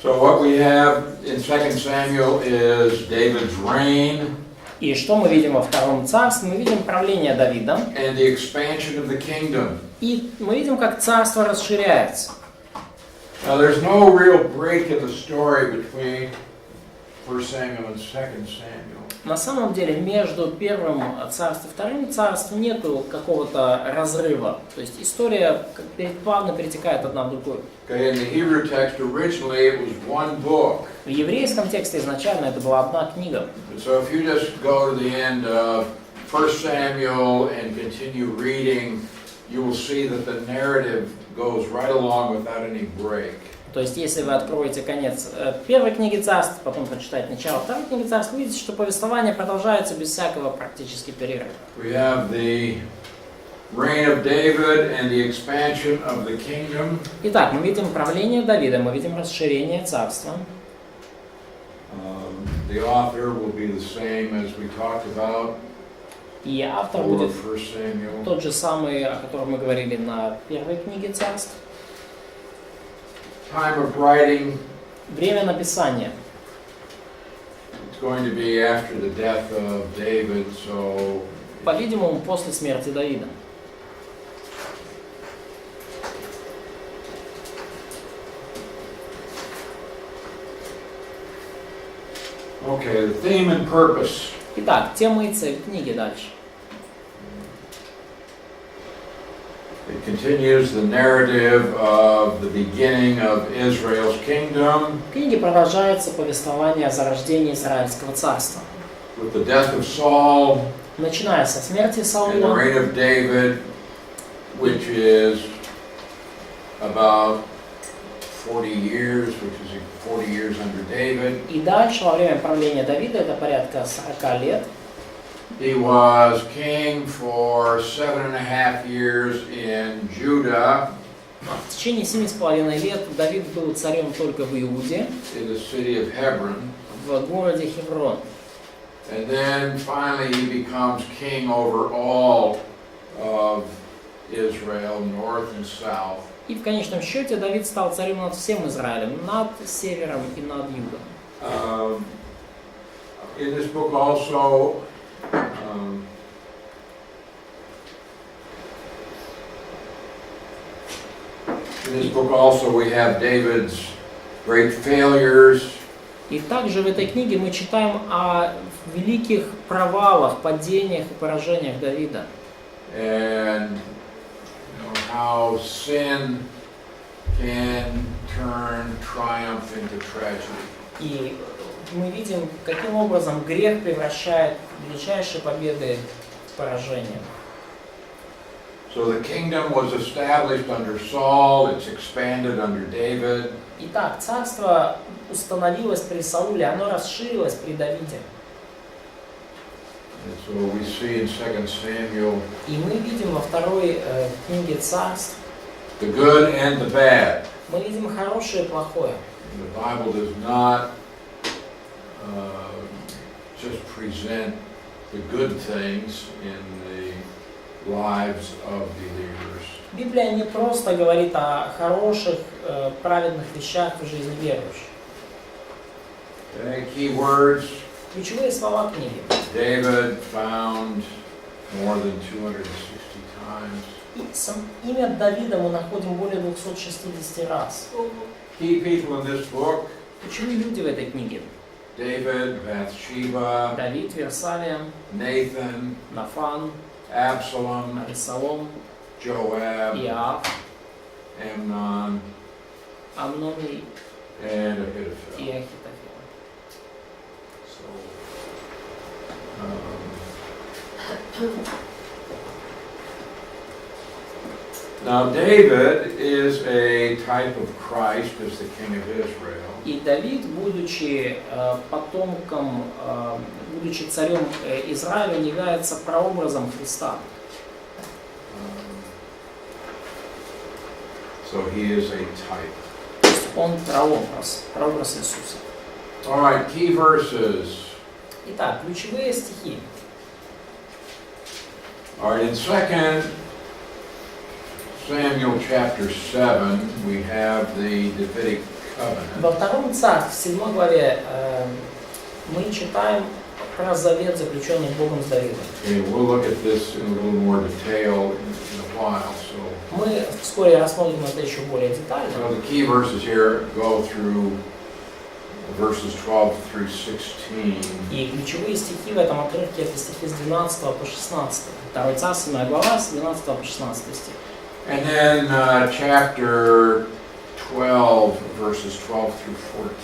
So what we have in 2 Samuel is David's reign. И что мы видим во Втором Царстве? Мы видим правление Давида. And the expansion of the kingdom. И мы видим, как царство расширяется. Now there's no real break in the story between 1 Samuel and 2 Samuel. На самом деле между Первым Царством и Вторым Царством нету какого-то разрыва. То есть история плавно перетекает одна в другую. Okay, in the Hebrew text originally it was one book. В еврейском тексте изначально это была одна книга. So if you just go to the end of 1 Samuel and continue reading, you will see that the narrative goes right along without any break. То есть, если вы откроете конец первой книги Царств, потом прочитаете начало второй книги Царств, вы видите, что повествование продолжается без всякого практически перерыва. We have the reign of David and the expansion of the kingdom. Итак, мы видим правление Давида, мы видим расширение царства. The author will be the same as we talked about. И автор будет тот же самый, о котором мы говорили на первой книге Царств. Time of writing. Время написания. It's going to be after the death of David, so. По-видимому, после смерти Давида. Okay, the theme and purpose. Итак, тема и цель книги дальше. It continues the narrative of the beginning of Israel's kingdom. В книге продолжается повествование о зарождении Израильского царства. With the death of Saul. Начиная со смерти And the Саула. reign of David, which is about 40 years, which is 40 years under David. И дальше, во время правления Давида, это порядка 40 лет. He was king for 7.5 years in Judah. В течение 7,5 лет Давид был царем только в Иуде, In the city of Hebron. в городе Хеврон. And then finally he becomes king over all of Israel, north and south. И в конечном счете Давид стал царем над всем Израилем, над севером и над югом. In this book also, we have David's great failures. И также в этой книге мы читаем о великих провалах, падениях и поражениях Давида. And how sin can turn triumph into tragedy. И мы видим, каким образом грех превращает величайшие победы в поражение. So the kingdom was established under Saul, it's expanded under David. Итак, царство установилось при Сауле, оно расширилось при Давиде. And so we see in 2 Samuel И мы видим во второй книге Царств, the good and the bad. мы видим хорошее и плохое. The Bible does not just present the good things in the lives of believers. Библия не просто говорит о хороших, праведных вещах в жизни верующих. Okay, key words. Ключевые слова книги. David found more than 260 times. И имя Давида мы находим более 260 раз. Key people in this book. Ключевые люди в этой книге. David, Bathsheba, Давид, Версалия, Nathan, Нафан, Absalom, Авесолом, Joab, Иоав, Amnon, Амнон and и Ahithophel. Ахитофел. So, now David is a type of Christ as the king of Israel. И Давид, будучи потомком, будучи царем Израиля, он является прообразом Христа. So he is a type. То есть он прообраз Иисуса. All right, key verses. Итак, ключевые стихи. All right, in 2 Samuel chapter 7, we have the Davidic covenant. Во втором царстве, в 7 главе, мы читаем про завет, заключенный Богом с Давидом. Okay, we'll look at this in a little more detail in a while. So, Мы вскоре рассмотрим это еще более детально. the key verses here go through verses 12 through 16. И ключевые стихи в этом отрывке это стихи с 12 по 16. Второй царств, 7 глава, с 12 по 16 стих. And then chapter 12, verses 12 through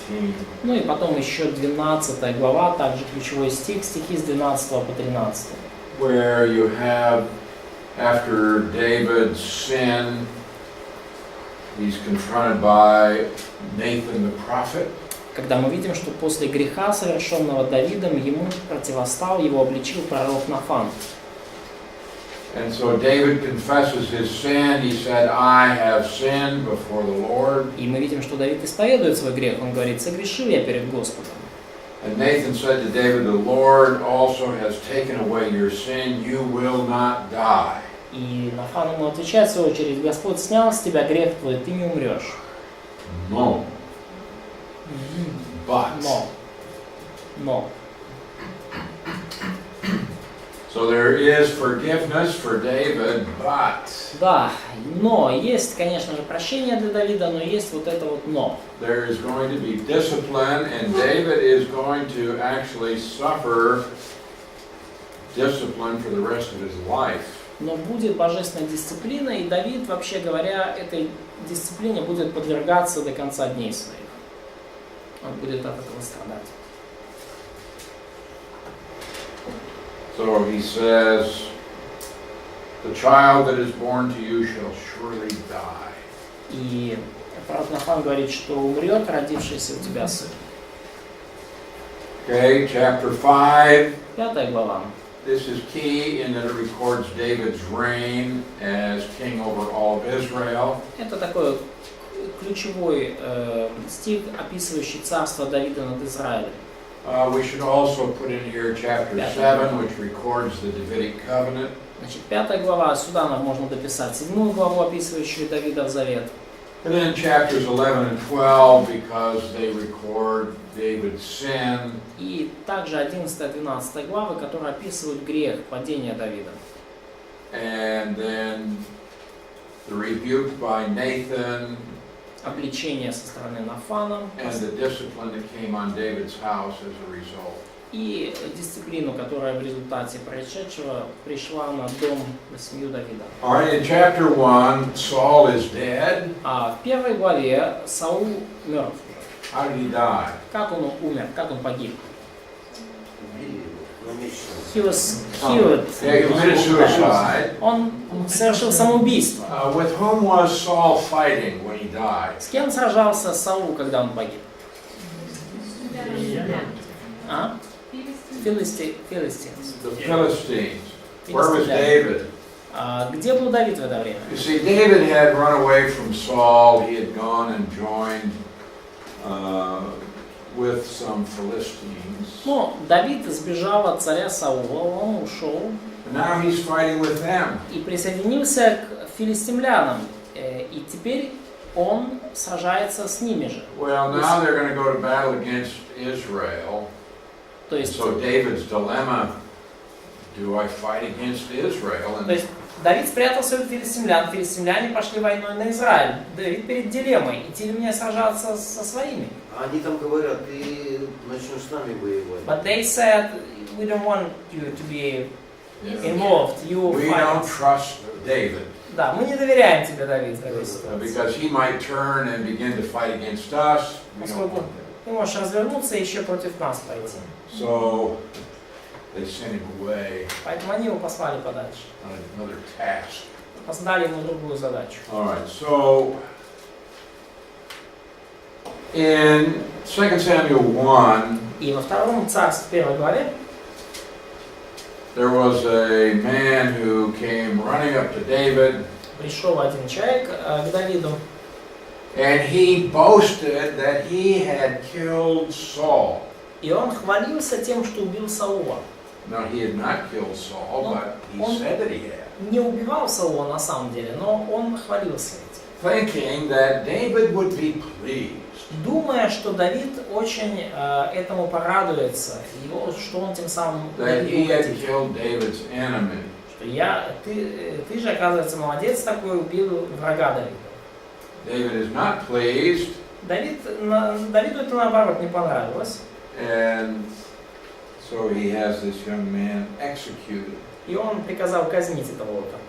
14. Ну и потом еще 12 глава, также ключевой стих, стихи с 12 по 13. Where you have, after David's sin, he's confronted by Nathan the prophet. Когда мы видим, что после греха, совершенного Давидом, ему противостал, его обличил пророк Нафан. And so David confesses his sin. He said, I have sinned before the Lord. И мы видим, что Давид исповедует свой грех. Он говорит: согрешил я перед Господом. And Nathan said to David, the Lord also has taken away your sin. You will not die. И Нафан ему отвечает в свою очередь: Господь снял с тебя грех твой, ты не умрешь. No. But. Но. So there is forgiveness for David, but. Да, но есть, конечно же, прощение для Давида, но есть вот это вот но. There is going to be discipline, and David is going to actually suffer discipline for the rest of his life. Но будет божественная дисциплина, и Давид, вообще говоря, этой дисциплине будет подвергаться до конца дней своих. Он будет от этого страдать. So he says, the child that is born to you shall surely die. И пророк Нафан говорит, что умрет родившийся у тебя сын. Okay, chapter 5. 5 глава. This is key in that it records David's reign as king over all of Israel. Это такой ключевой стих, описывающий царство Давида над Израилем. We should also put in here chapter 7, which records the Davidic covenant. Значит, 5 глава, сюда нам можно дописать 7 главу, описывающую Давидов завет. And then chapters 11 and 12, because they record David's sin. И также 11-12 главы, которые описывают грех, падение Давида. And then the rebuke by Nathan. Обличение со стороны Нафана. And the discipline that came on David's house as a result. И дисциплину, которая в результате происшедшего пришла на дом, на семью Давида. All right, in chapter 1, Saul is dead. А в 1 главе Саул мертв. How did he die? Как он умер, как он погиб? He was Yeah, he committed suicide. Он совершил самоубийство. With whom was Saul fighting when he died? С кем сражался Саул, когда он погиб? А? Philistines. The Philistines. Where was David? Где был Давид в это время? You see, David had run away from Saul. He had gone and joined with some Philistines. Ну, Давид сбежал от царя Саула, он ушел. And now he's fighting with them. И присоединился к филистимлянам. И теперь он сражается с ними же. Well, now they're going to go to battle against Israel. То есть, So David's dilemma: do I fight against Israel? то есть Давид спрятался от филистимлян, филистимляне пошли войной на Израиль. Давид перед дилеммой: идти ли мне сражаться со своими? Они там говорят, ты начнешь с нами воевать. But they said, we don't want you to be involved. You We fight. don't trust David. Да, мы не доверяем тебе, Давид, в этой ситуации. Because he might turn and begin to fight against us. We don't Поскольку want that. ты можешь развернуться и еще против нас пойти. So they sent him away Поэтому они его послали подальше. on another task. Дали ему другую задачу. All right, so in 2 Samuel 1, И во втором царстве, 1 главе, there was a man who came running up to David, пришел один человек к Давиду, and he boasted that he had killed Saul. и он хвалился тем, что убил Саула. Now, he had not killed Saul, but he said that he had. Не убивал Саула на самом деле, но он хвалился этим. Thinking that David would be pleased. думая, что Давид очень этому порадуется, что он тем самым that he had угодит. killed David's enemy. Что ты же, оказывается, молодец такой, убил врага Давида. David is not pleased, Давиду это наоборот не понравилось, and so he has this young man executed. и он приказал казнить этого вот такого.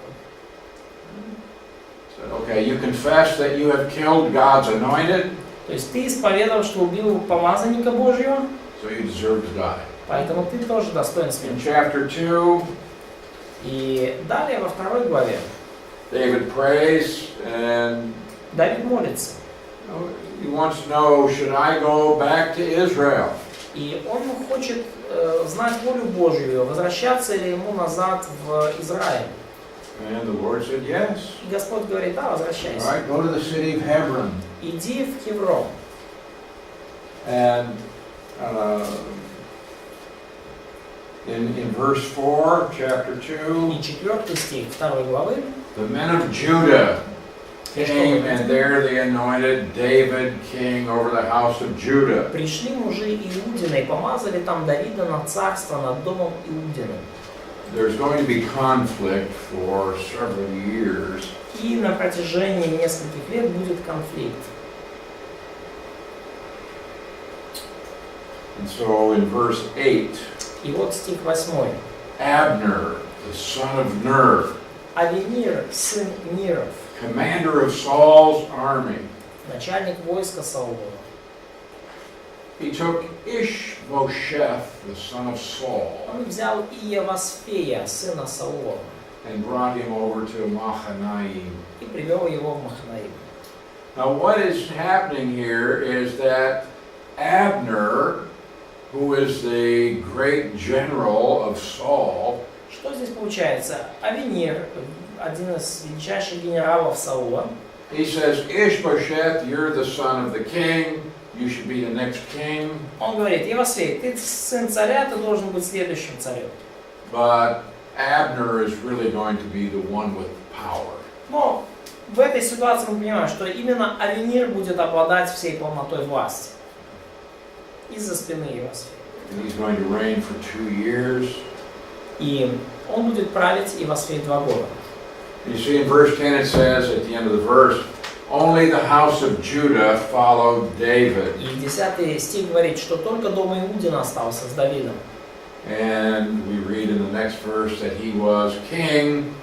Said, okay, you confess that you have killed God's anointed, То есть ты исповедовал, что убил помазанника Божьего, so you deserve to die. поэтому ты тоже достоин In смерти. chapter 2, И далее во 2 главе David prays, and Давид молится. he wants to know, should I go back to Israel? И он хочет знать волю Божью, возвращаться ли ему назад в Израиль. And the Lord said, yes. И Господь говорит, да, All возвращайся. right, go to the city of Hebron. Иди в Хеврон. And in verse 4, chapter 2, И 4 стих 2 главы. the men of Judah came, and there they anointed David king over the house of Judah. Пришли мужи Иудины и помазали там Давида на царство над домом Иудиным. There's going to be conflict for several years. И на протяжении нескольких лет будет конфликт. And so in verse 8, И вот стих 8. Abner, the son of Ner, Авенир, сын Ниров, commander of Saul's army, начальник войска Саулова, he took Ishbosheth, the son of Saul, он взял Иевасфея, сына Саулова, and brought him over to Mahanaim. и привел его в Махнаим. Now what is happening here is that Abner, who is the great general of Saul, Что здесь получается? Авенир, один из величайших генералов Саула, he says, Ishbosheth, you're the son of the king, you should be the next king. он говорит, Иевасфей, ты сын царя, ты должен быть следующим царем. But Abner is really going to be the one with power. Но в этой ситуации мы понимаем, что именно Авенир будет обладать всей полнотой власти из-за спины Иевасфея. And he's going to reign for 2 years. И он будет править Иевасфей 2 года. You see in verse 10 it says, at the end of the verse, only the house of Judah followed David. И 10 стих говорит, что только дом Иудина остался с Давидом. And we read in the next verse that he was king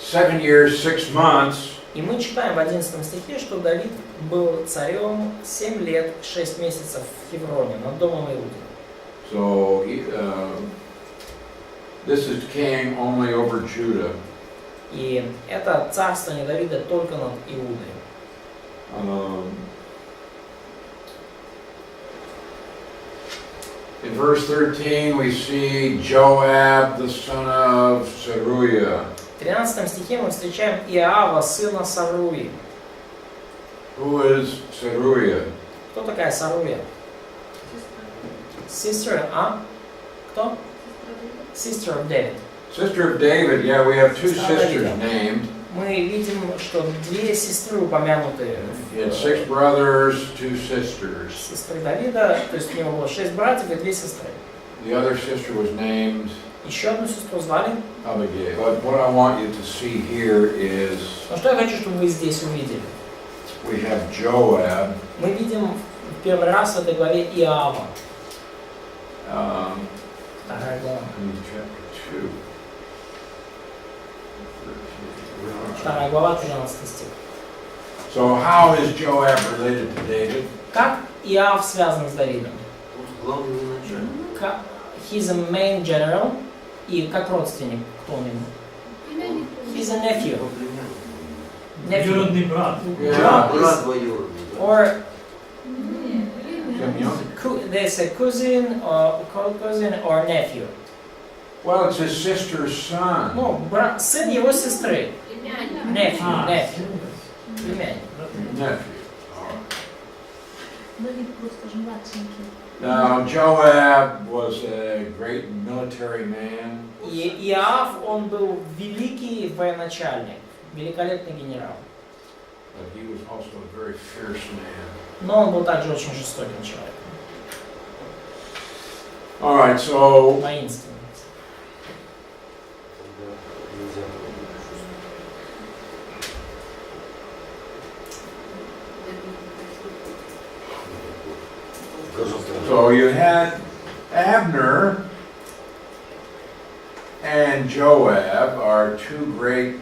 7 years, 6 months. И мы читаем в 11 стихе, что Давид был царем 7 лет, 6 месяцев в Хевроне, над домом Иудина. So this is king only over Judah. И это царствование Давида только над Иудой. In verse 13 we see Joab, the son of Zeruiah. В 13 стихе мы встречаем Иоава, сына Саруи. Who is Zeruiah? Кто такая Саруя? Sister, а? Кто? Sister of David. Sister of David, yeah, we have 2 Сестра sisters Давида. named. Мы видим, что 2 сестры упомянуты. He had 6 brothers, 2 sisters. Сестры Давида, то есть у него было 6 братьев и 2 сестры. The other sister was named Еще одну сестру звали. Abigail. But what I want you to see here is Но что я хочу, чтобы вы здесь увидели? we have Joab. Мы видим в первый раз в этой главе Иоава. Вторая глава. In chapter 2. Вторая глава, 13 стих. So how is Joab related to David? Как Иоав связан с Давидом? Он главный начальник. He's a main general. И как родственник, кто он ему? He's a nephew. Его племянник. Nephew. Двоюродный брат. Yeah. Брат двоюродный. Да. Or Simeon? there's a cousin, or cousin or nephew. Well, it's his sister's son. Ну, сын его сестры. Nephew, nephew. Племянник. Nephew. Давид просто же младшенький. Now, Joab was a great military man. И Иоав, он был великий военачальник, великолепный генерал. but he was also a very fierce man. Но он был также очень жестоким человеком, All right, so воинственным. Тогда нельзя было чувствовать. so you had Abner and Joab are two great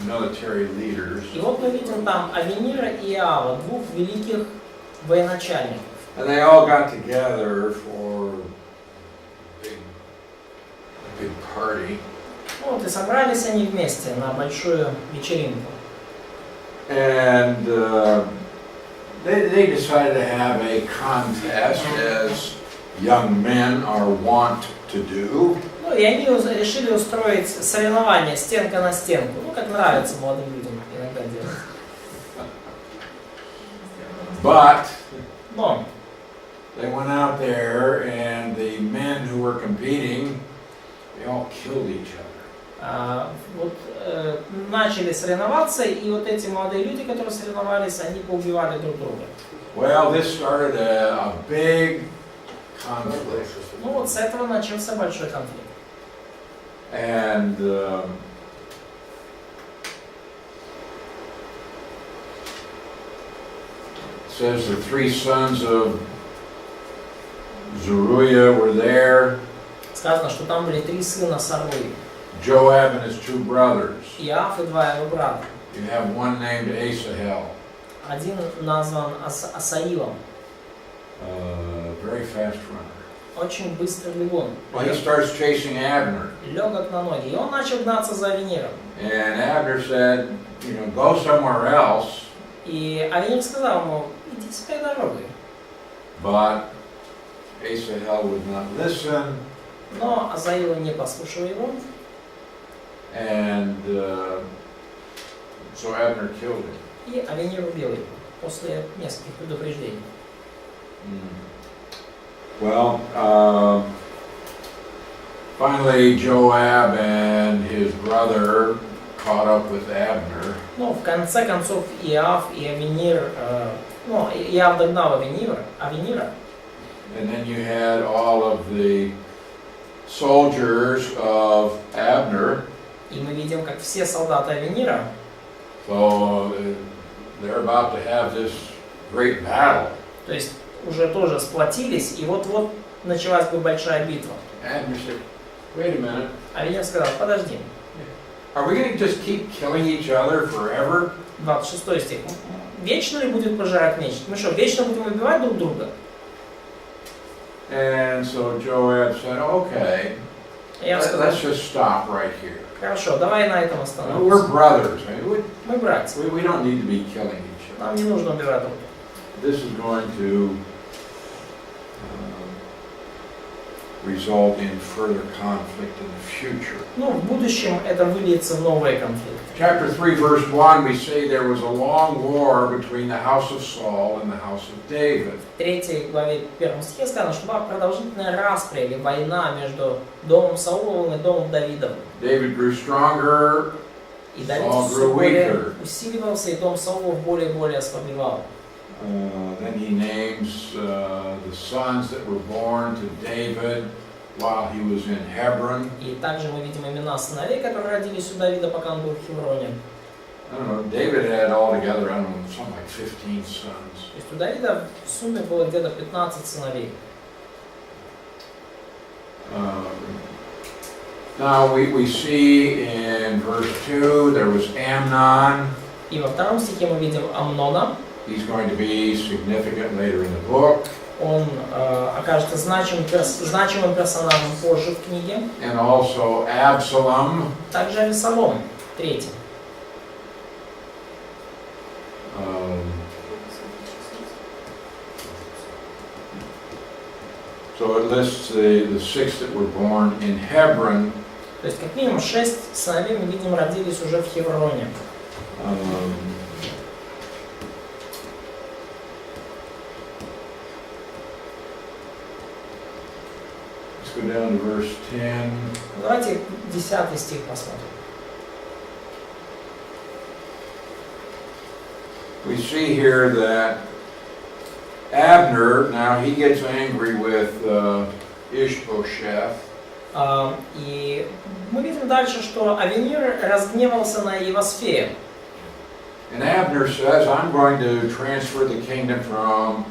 military leaders, И вот мы видим там Авенира и Иова, двух великих военачальников. and they all got together for a big party. Ну вот и собрались они вместе на большую вечеринку. And they decided to have a contest, as young men are wont to do. Ну и они решили устроить соревнование стенка на стенку, ну как нравится молодым людям иногда делать. But Но they went out there, and the men who were competing, they all killed each other. Начали соревноваться, и вот эти молодые люди, которые соревновались, они поубивали друг друга. Well, this started a big conflict. Ну вот с этого начался большой конфликт. And it says the three sons of Zeruiah were there, Сказано, что там были три сына Самуила, Joab and his two brothers. Иав и два его брата. You have one named Asahel, Один назван Асаилом, very fast runner. очень быстрый бегун. Well, he starts chasing Abner, Легок на ноги. И он начал гнаться за Авениром. and Abner said, go somewhere else. И Авенир сказал ему, иди своей дорогой. But Asahel would not listen, Но Азаила не послушал его, and so Abner killed him. и Авенир убил его после нескольких предупреждений. Well, finally Joab and his brother caught up with Abner, Но в конце концов Иав и Авенир, Иав догнал Авенира, and then you had all of the soldiers of Abner. и мы видим, как все солдаты Авенира, So they're about to have this great battle. то есть уже тоже сплотились, и вот-вот началась бы большая битва. Abner said, wait a minute, Авенир сказал, подожди, are we going to just keep killing each other forever? 26 стих, вечно ли будет пожирать меч? Мы что, вечно будем убивать друг друга? And so Joab said, okay, Я сказал, let's just stop right here. хорошо, давай на этом We're остановимся. brothers. Мы братья, We don't need to be killing each other. нам не нужно убивать друг друга. This is going to result in further conflict in the future. Ну, в будущем это выльется в новые конфликты. Chapter 3, verse 1, we say there was a long war between the house of Saul and the house of David. В 3 главе 1 стихе сказано, что была продолжительная распря или война между домом Сауловым и домом Давидовым. David grew stronger, И Давид Saul все grew более weaker. усиливался, и дом Саулов более и более ослабевал. Then he names the sons that were born to David while he was in Hebron. И также мы видим имена сыновей, которые родились у Давида, пока он был в Хевроне. I don't know, David had altogether, I don't know, something like 15 sons. То есть у Давида в сумме было где-то 15 сыновей. Now we see in verse 2 there was Amnon. И во 2 стихе мы видим Амнона. He's going to be significant later in the book. Он окажется значимым персонажем позже в книге. And also Absalom. Также Авесолом, 3. So it lists the 6 that were born in Hebron. То есть как минимум 6 сыновей мы видим родились уже в Хевроне. Let's go down to verse 10. Давайте 10 стих посмотрим. we see here that Abner, now he gets angry with Ishbosheth. И мы видим дальше, что Авенир разгневался на Иосфея. And Abner says, I'm going to transfer the kingdom from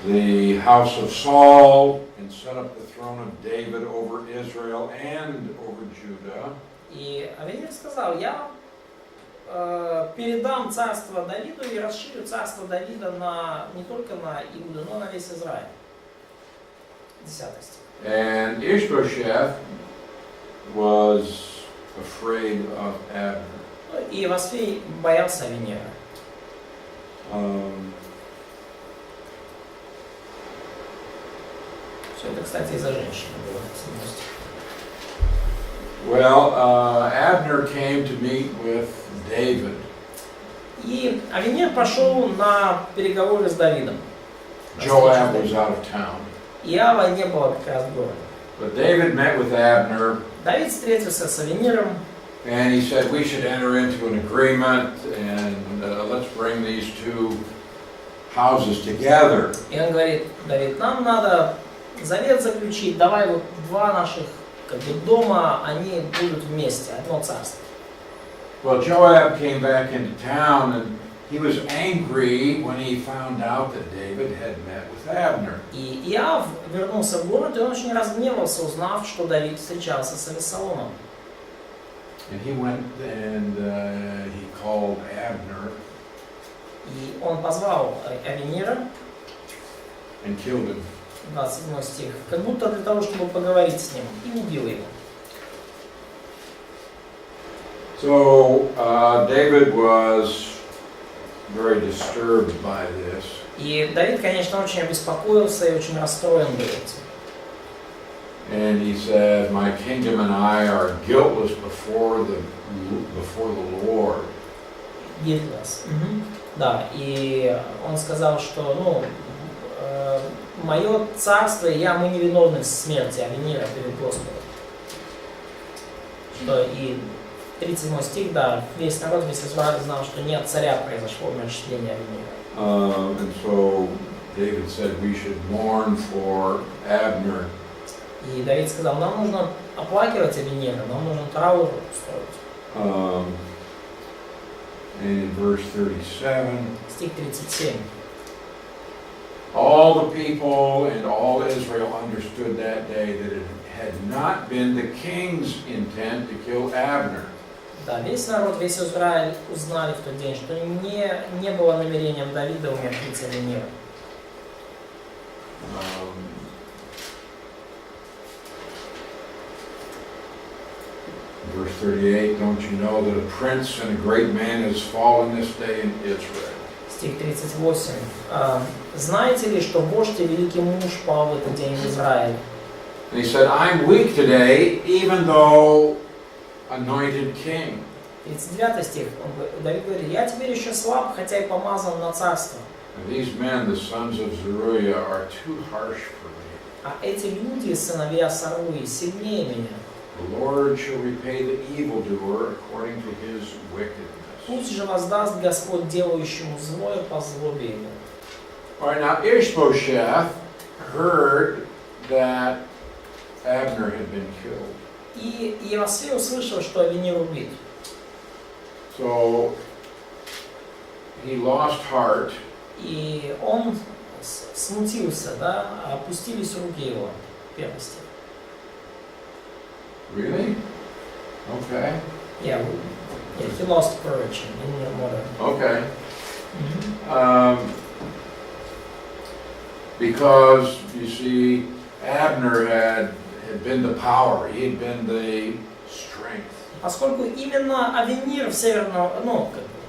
the house of Saul and set up the throne of David over Israel and over Judah. И Авенир сказал, я передам царство Давиду и расширю царство Давида не только на Иуду, но на весь Израиль. 10 стих. And Ishbosheth was afraid of Abner. И Иосфей боялся Авенира. Все это, кстати, из-за женщины было. 7 стих. Well, Abner came to meet with David. И Авенир пошел на переговоры с Давидом. Joab was out of town. Иава не было как раз в городе. But David met with Abner. Давид встретился с Авениром. And he said, we should enter into an agreement and let's bring these two houses together. И он говорит, Давид, нам надо завет заключить, давай вот два наших дома, они будут вместе, одно царство. Well, Joab came back into town and he was angry when he found out that David had met with Abner. И Иав вернулся в город, и он очень разгневался, узнав, что Давид встречался с Авесоломом. And he went and he called Abner И он позвал Авенира, and killed him. 27 стих, как будто для того, чтобы поговорить с ним, и убил его. So David was very disturbed by this. И Давид, конечно, очень обеспокоился и очень расстроен был этим. And he said, my kingdom and I are guiltless before the Lord. Guiltless. Да, и он сказал, что, мое царство, мы невиновны в смерти Авенира перед Господом. Что и 37 стих, да, весь народ, весь Израиль знал, что не от царя произошло умерщвление Авенира. And so David said we should mourn for Abner. И Давид сказал, нам нужно оплакивать Авенира, нам нужно траур устроить. And in verse 37, Стих 37. all the people and all Israel understood that day that it had not been the king's intent to kill Abner. Да, весь народ, весь Израиль узнали в тот день, что не было намерением Давида умертвить Авенира. Verse 38, don't you know that a prince and a great man has fallen this day in Israel? Стих 38. Знаете ли, что вождь и великий муж пал в этот день в Израиле? And he said, I'm weak today, even though anointed king. 39 стих. Давид говорит, я теперь еще слаб, хотя и помазан на царство. And these men, the sons of Zeruiah, are too harsh for me. А эти люди, сыновья Саруи, сильнее меня. The Lord shall repay the evildoer according to his wickedness. Пусть же воздаст Господь делающему злое по злобе ему. All right, now Ishbosheth heard that Abner had been killed. И Иосфей услышал, что Авенир убит. So he lost heart. И он смутился, да, опустились руки его. Первый стих. Really? Okay. Yeah, he lost courage in more. Okay. Because you see, Abner had been the power. He had been the strength. Поскольку именно Авенир в северном,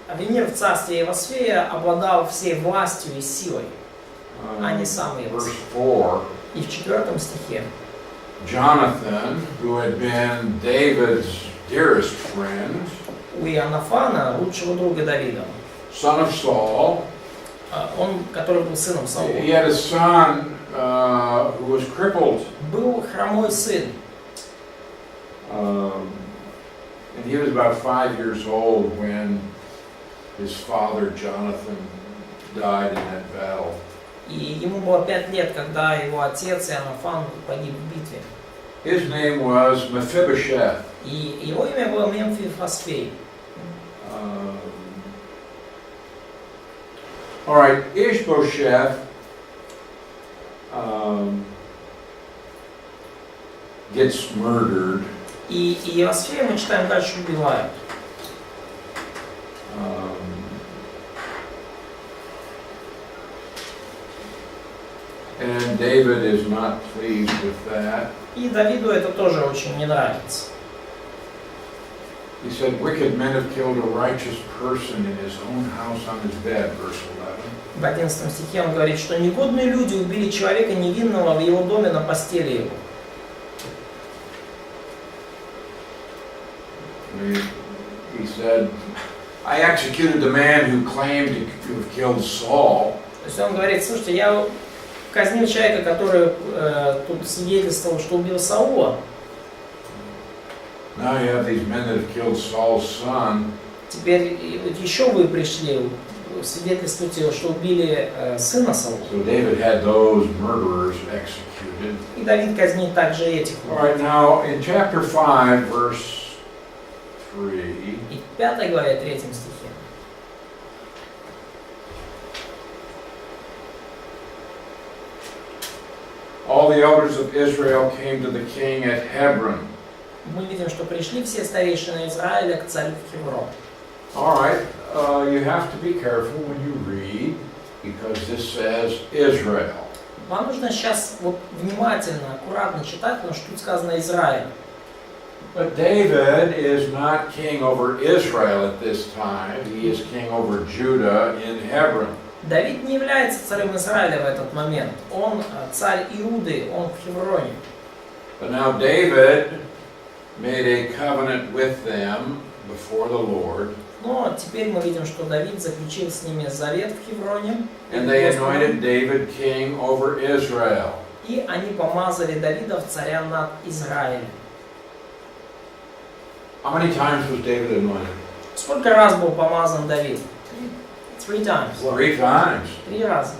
Авенир в царстве Иосфея обладал всей властью и силой, а не сам Иосфей. И в 4 стихе Jonathan, who had been David's dearest friend, у Иоаннафана, лучшего друга Давида, son of Saul, он, который был сыном Саула, he had a son who was crippled. был хромой сын. And he was about 5 years old when his father Jonathan died in that battle. И ему было 5 лет, когда его отец Иоаннафан погиб в битве. His name was Mephibosheth. И его имя было Мемфифосфей. All right, Ishbosheth gets murdered. И Иосфея, мы читаем дальше, убивают. And David is not pleased with that. И Давиду это тоже очень не нравится. He said, wicked men have killed a righteous person in his own house on his bed, verse 11. В 11 стихе он говорит, что негодные люди убили человека невинного в его доме на постели его. He said, I executed the man who claimed to have killed Saul. То есть он говорит, слушайте, я казнил человека, который тут свидетельствовал, что убил Саула. Now you have these men that have killed Saul's son. Теперь еще вы пришли, свидетельствуете, что убили сына Саула. So David had those murderers executed. И Давид казнит также этих. All right, now in chapter 5, verse 3. И в 5 главе 3 стихе. All the elders of Israel came to the king at Hebron. Мы видим, что пришли все старейшины Израиля к царю в Хеврон. All right, you have to be careful when you read, because this says Israel. Вам нужно сейчас вот внимательно, аккуратно читать, потому что тут сказано Израиль. But David is not king over Israel at this time. He is king over Judah in Hebron. Давид не является царем Израиля в этот момент. Он царь Иуды, он в Хевроне. But now David made a covenant with them before the Lord. Но теперь мы видим, что Давид заключил с ними завет в Хевроне. And they anointed David king over Israel. И они помазали Давида в царя над Израилем. How many times was David anointed? Сколько раз был помазан Давид? 3 times. 3 times. 3 раза.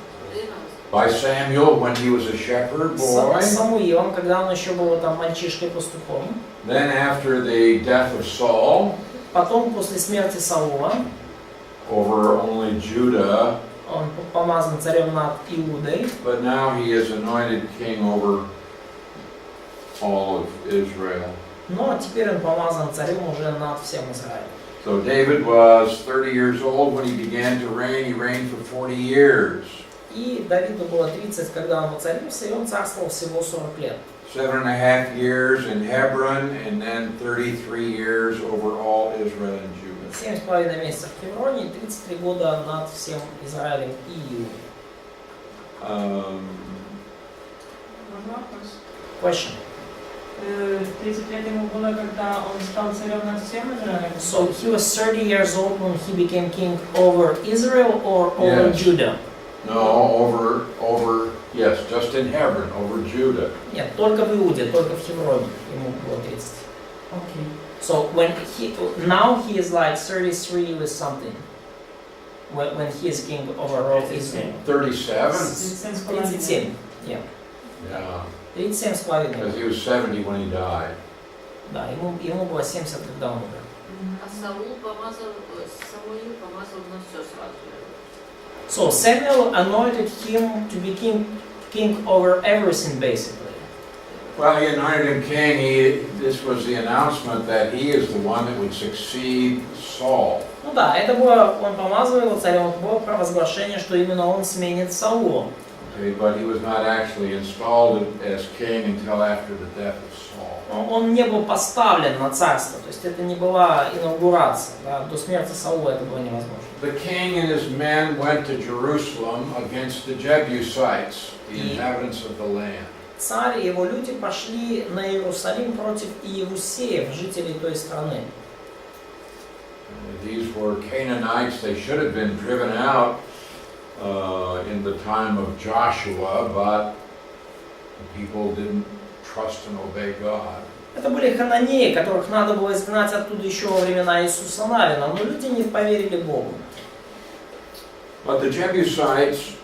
By Samuel when he was a shepherd boy. С Самуилом, когда он еще был там мальчишкой-пастухом. Then after the death of Saul. Потом после смерти Саула. Over only Judah. Он помазан царем над Иудой. But now he is anointed king over all of Israel. Но теперь он помазан царем уже над всем Израилем. So David was 30 years old when he began to reign. He reigned for 40 years. И Давиду было 30, когда он воцарился, и он царствовал всего 40 лет. 7.5 years in Hebron, and then 33 years over all Israel and Judah. 7,5 месяцев в Хевроне и 33 года над всем Израилем и Иудой. Можно вопрос? Question. 30 лет ему было, когда он стал царем над всем Израилем? So he was 30 years old when he became king over Israel or over Yes. Judah? No, yes, just in Hebron, over Judah. Нет, только в Иуде, только в Хевроне ему было 30. Окей. So now he is like 33 with something. When he is king over all Israel. 37? 37. Yeah. Yeah, 37,5. because he was 70 when he died. Да, ему было 70, когда он умер. А Самуил помазал на все сразу. So Samuel anointed him to be king over everything, basically. Well, he anointed him king. This was the announcement that he is the one that would succeed Saul. Ну да, это было, он помазал его царем, это было провозглашение, что именно он сменит Саула. Okay, but he was not actually installed as king until after the death of Saul. Он не был поставлен на царство, то есть это не была инаугурация, да, до смерти Саула это было невозможно. The king and his men went to Jerusalem against the Jebusites, the inhabitants of the land. Царь и его люди пошли на Иерусалим против иевусеев, жителей той страны. These were Canaanites. They should have been driven out in the time of Joshua, but the people didn't trust and obey God. Это были хананеи, которых надо было изгнать оттуда еще во времена Иисуса Навина, но люди не поверили Богу. But the Jebusites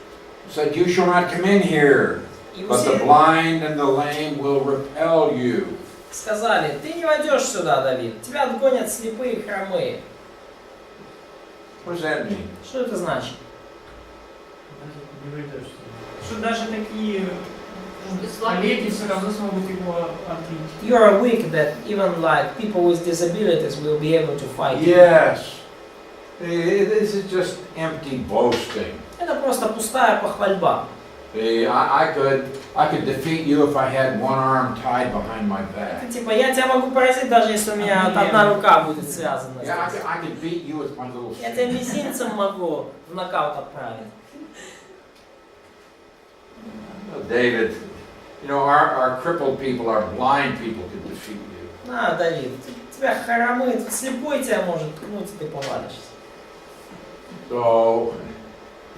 said, "You shall not come in here, И but the все blind and the lame will repel you." сказали, ты не войдешь сюда, Давид, тебя отгонят слепые и хромые. What does that mean? Что это значит? Что даже такие Бесславные коллеги все равно смогут его отбить. You are weak that even like people with disabilities will be able to fight you. Yes. This is just empty boasting. Это просто пустая похвальба. I could defeat you if I had one arm tied behind my back. Это типа, я тебя могу поразить, даже если у меня одна рука будет связана. Yeah, I could beat you with my little Я тебя finger. мизинцем могу в нокаут отправить. David, you know, our crippled people, our blind people could defeat you. На, Давид, тебя хромый, слепой тебя может ткнуть, и ты повалишься. So,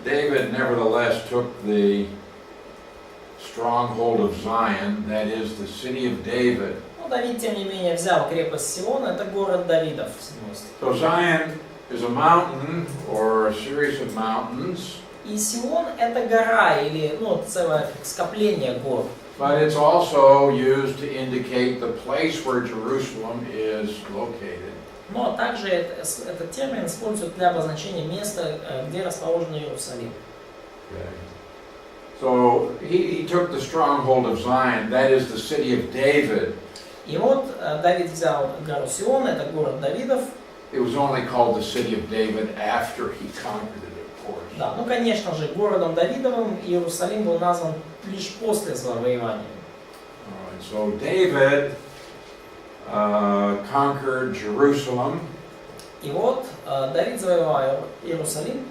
David nevertheless took the stronghold of Zion, that is the city of David. Но Давид, тем не менее, взял крепость Сиона, это город Давидов в 7 стихе. So Zion is a mountain or a series of mountains, И Сион это гора или целое скопление гор. but it's also used to indicate the place where Jerusalem is located. Но также этот термин используют для обозначения места, где расположен Иерусалим. Okay. So he took the stronghold of Zion, that is the city of David. И вот Давид взял гору Сион, это город Давидов. It was only called the city of David after he conquered it, of course. Да, конечно же, городом Давидовым Иерусалим был назван лишь после завоевания. All right, so David conquered Jerusalem, И вот Давид завоевал Иерусалим,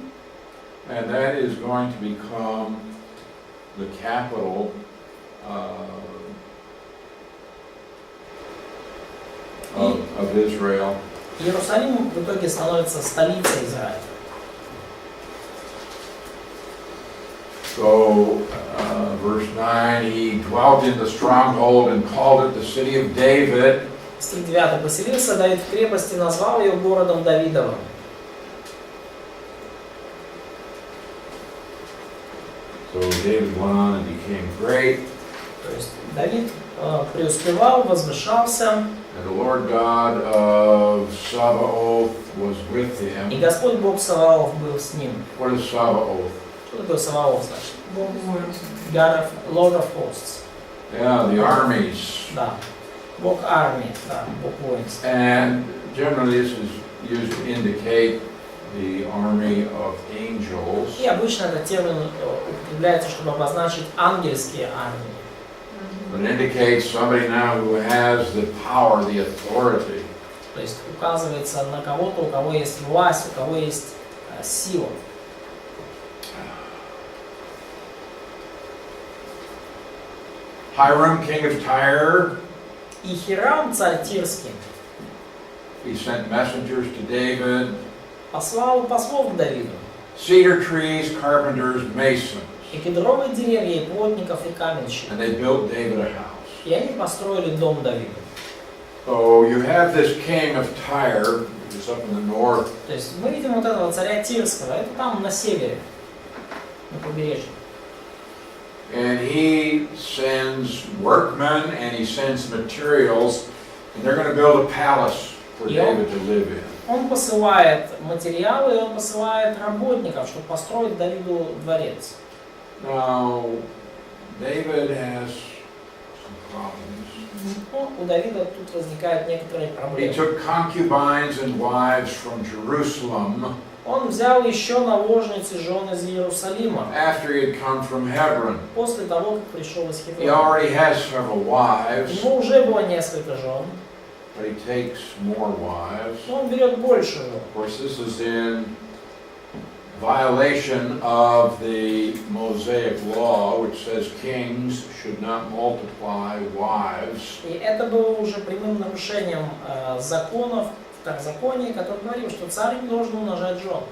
and that is going to become the capital of Israel. Иерусалим в итоге становится столицей Израиля. So, verse 9, he dwelt in the stronghold and called it the city of David. Стих 9. Поселился Давид в крепости, назвал ее городом Давидовым. So David went on and became great, То есть Давид преуспевал, возвышался, and the Lord God of Sabaoth was with и him. Господь Бог Саваоф был с ним. What is Sabaoth? Что такое Саваоф, значит? Бог воин. God of, Lord of Hosts. Yeah, the armies. Да. Бог армии, да, Бог воинств. And generally this is used to indicate the army of angels. И обычно этот термин употребляется, чтобы обозначить ангельские армии. It indicates somebody now who has the power, the authority. То есть указывается на кого-то, у кого есть власть, у кого есть сила. Hiram, king of Tyre, И Хирам, царь Тирский, he sent messengers to David. послал послов к Давиду. Cedar trees, carpenters, masons. И кедровые деревья, и плотников, и каменщиков. And they built David a house. И они построили дом Давида. So you have this king of Tyre, which is up in the north. То есть мы видим вот этого царя Тирского, это там на севере, на побережье. And he sends workmen and he sends materials, and they're going to build a palace for David to live in. Он посылает материалы, и он посылает работников, чтобы построить Давиду дворец. Now, David has some problems. Ну, у Давида тут возникают некоторые He проблемы. took concubines and wives from Jerusalem Он взял еще наложниц и жен из Иерусалима, after he had come from Hebron. после того, как пришел из He Хеврона. already has several У wives, него уже было несколько жен, but he takes more wives. но он берет больше жен. Of course, this is in violation of the Mosaic law, which says kings should not multiply wives. И это было уже прямым нарушением законов, второзакония, который говорил, что царь не должен умножать жен.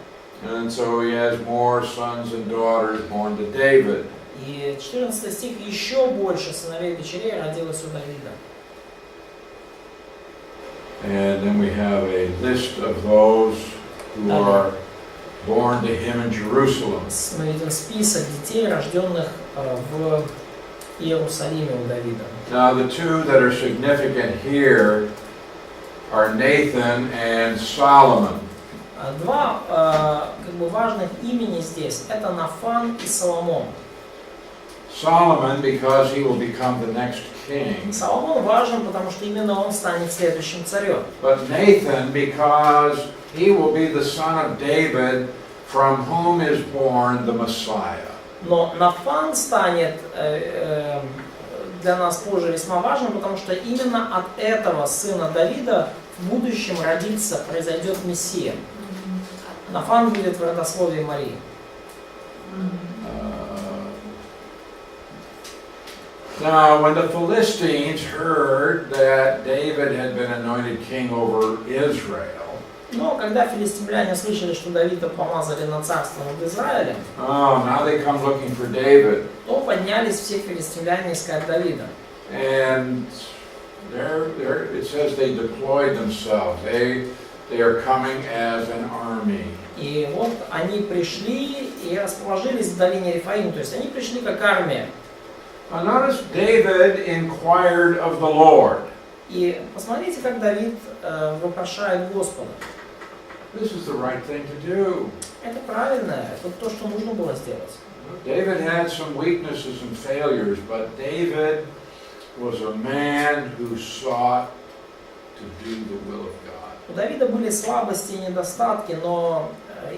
And so he has more sons and daughters born to David. И 14 стих, еще больше сыновей и дочерей родилось у Давида. And then we have a list of those who are born to him in Jerusalem. Мы видим список детей, рожденных в Иерусалиме у Давида. Now the two that are significant here are Nathan and Solomon. Два как бы важных имени здесь – это Нафан и Соломон. Solomon because he will become the next king. Соломон важен, потому что именно он станет следующим царем. But Nathan because he will be the son of David from whom is born the Messiah. Но Нафан станет для нас позже весьма важным, потому что именно от этого сына Давида в будущем родится, произойдет Мессия. Нафан будет в родословии Марии. Now, when the Philistines heard that David had been anointed king over Israel, Но когда филистимляне слышали, что Давида помазали на царство над Израилем, now they come looking for David. то поднялись все филистимляне искать Давида. And it says they deployed themselves. They are coming as an army. И вот они пришли и расположились в долине Рефаим, то есть они пришли как армия. Now notice David inquired of the Lord. И посмотрите, как Давид вопрошает Господа. This is the right thing to do. Это правильно, это то, что нужно было сделать. David had some weaknesses and failures, but David was a man who sought to do the will of God. У Давида были слабости и недостатки, но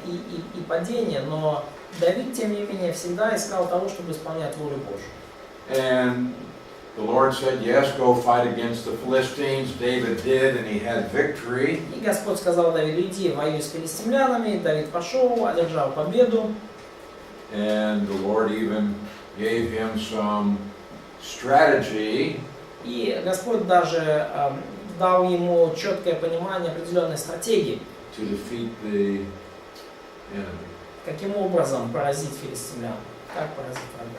и падения, но Давид, тем не менее, всегда искал того, чтобы исполнять волю Божью. And the Lord said, yes, go fight against the Philistines. David did, and he had victory. И Господь сказал Давиду: иди, воюй с филистимлянами. Давид пошел, одержал победу. And the Lord even gave him some strategy. И Господь даже дал ему четкое понимание определенной стратегии. To defeat the enemy. Каким образом поразить филистимлян? Как поразить врага?